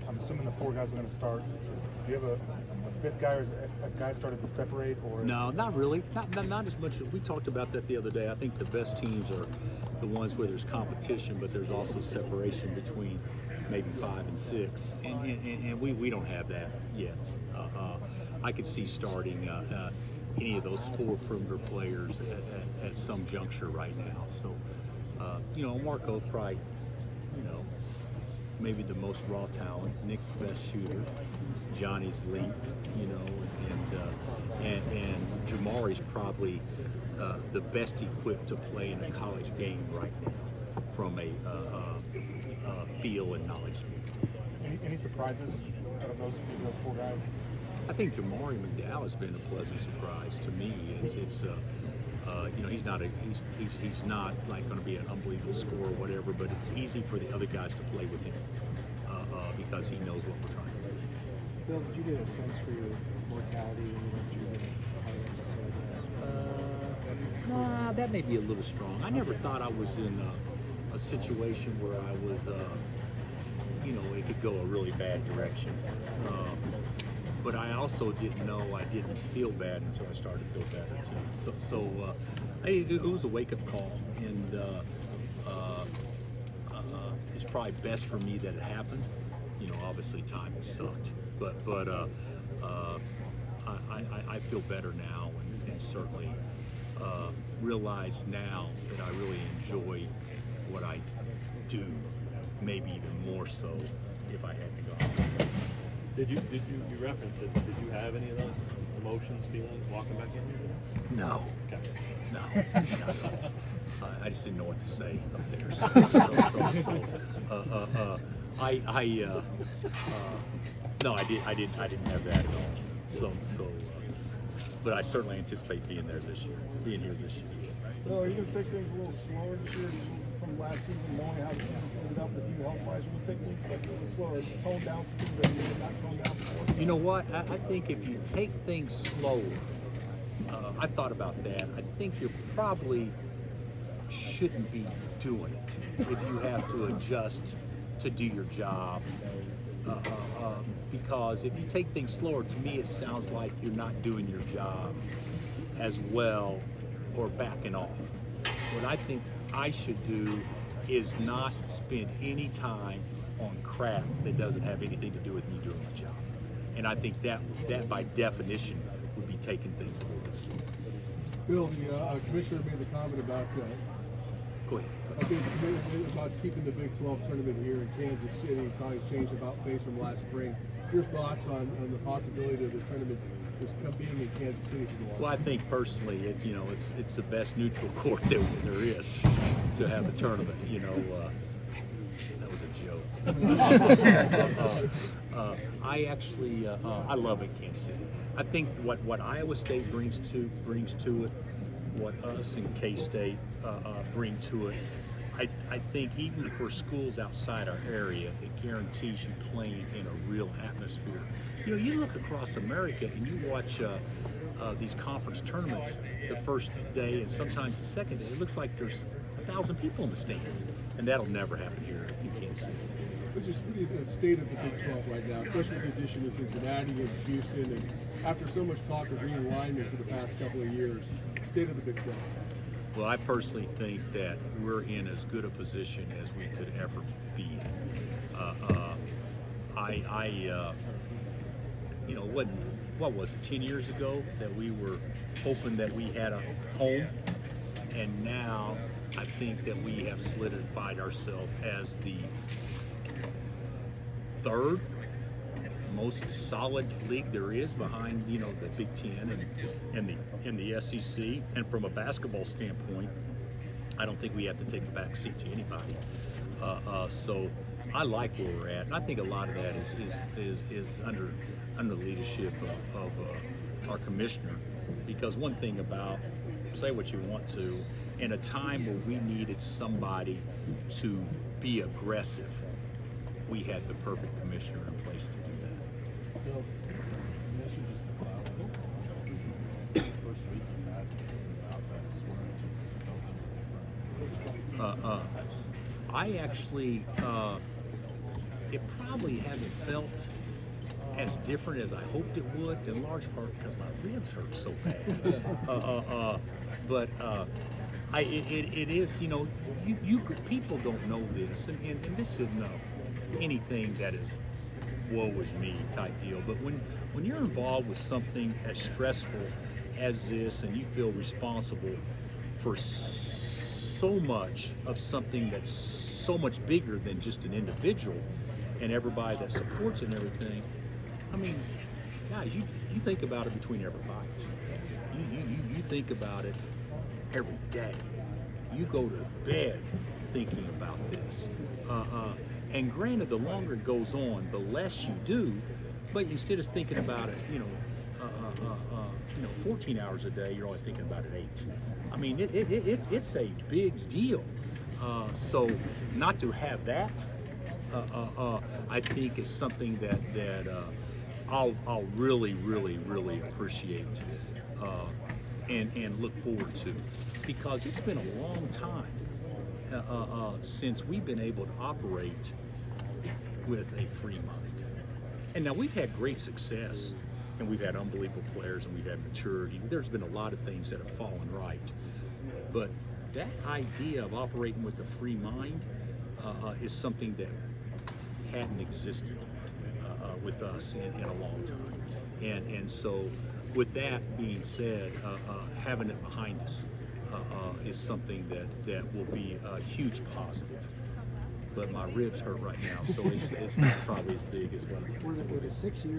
I'm assuming the 4 guys are going to start. Do you have a fifth guy, or is a guy started to separate? Or No, not really. Not as much. We talked about that the other day. I think the best teams are the ones where there's competition, but there's also separation between maybe 5 and 6, and we don't have that yet. I could see starting any of those 4 perimeter players at some juncture right now. So, Marco probably, maybe the most raw talent. Nick's the best shooter. Johnny's elite, and Jamari's probably the best equipped to play in a college game right now from a feel and knowledge. Any surprises out of those 4 guys? I think Jamari McDowell has been a pleasant surprise to me. He's not like going to be an unbelievable scorer or whatever, but it's easy for the other guys to play with him because he knows what we're trying to do. Bill, did you get a sense for your mortality when you went through the Nah, that may be a little strong. I never thought I was in a situation where I was, it could go a really bad direction. But I also didn't know I didn't feel bad until I started to feel better too. So it was a wake-up call, and it's probably best for me that it happened. Obviously timing sucked, but I feel better now, and certainly realize now that I really enjoy what I do, maybe even more so if I had to go. Did you reference it? Did you have any of those emotions, feelings walking back in here? No. Okay. No. I just didn't know what to say up there. No, I didn't have that at all. But I certainly anticipate being here this year. Bill, are you going to take things a little slower this year from last season, knowing how the Kansas ended up with you health-wise? Will you take things like a little slower, tone down some things that you did not tone down before? You know what? I think if you take things slower, I've thought about that. I think you probably shouldn't be doing it if you have to adjust to do your job. Because if you take things slower, to me it sounds like you're not doing your job as well or backing off. What I think I should do is not spend any time on crap that doesn't have anything to do with me doing my job. And I think that by definition would be taking things a little bit slow. Bill, the commissioner made the comment about Go ahead. about keeping the Big 12 tournament here in Kansas City, probably changed about face from last spring. Your thoughts on the possibility of the tournament being in Kansas City for the long? Well, I think personally, it's the best neutral court there is to have a tournament. That was a joke. I actually I love it, Kansas City. I think what Iowa State brings to it, what us and K-State bring to it, I think even for schools outside our area, it guarantees you playing in a real atmosphere. You look across America and you watch these conference tournaments the first day and sometimes the second day. It looks like there's 1,000 people in the stands, and that'll never happen here in Kansas City. What's the state of the Big 12 right now, especially with the addition of Cincinnati and Houston, and after so much talk of realignment for the past couple of years, state of the Big 12? Well, I personally think that we're in as good a position as we could ever be in. What was it, 10 years ago that we were hoping that we had a home, and now I think that we have solidified ourselves as the third most solid league there is behind, the Big Ten and the SEC. And from a basketball standpoint, I don't think we have to take a back seat to anybody. So I like where we're at, and I think a lot of that is under the leadership of our commissioner. Because one thing about, say what you want to, in a time where we needed somebody to be aggressive, we had the perfect commissioner in place to do that. Bill, you mentioned just the cloud. First week you had about that experience. I actually it probably hasn't felt as different as I hoped it would, in large part because my ribs hurt so bad. It is, you know, people don't know this, and this isn't anything that is woe is me type deal. But when you're involved with something as stressful as this, and you feel responsible for so much of something that's so much bigger than just an individual and everybody that supports it and everything, I mean, guys, you think about it between every bite. You think about it every day. You go to bed thinking about this. And granted, the longer it goes on, the less you do. But instead of thinking about it, 14 hours a day, you're only thinking about it 8. I mean, it's a big deal. So not to have that, I think is something that I'll really appreciate and look forward to, because it's been a long time since we've been able to operate with a free mind. And now we've had great success, and we've had unbelievable players, and we've had maturity. There's been a lot of things that have fallen right, but that idea of operating with a free mind is something that hadn't existed with us in a long time. And so with that being said, having it behind us is something that will be a huge positive. But my ribs hurt right now, so it's not probably as big as what I'm. Were the 6 years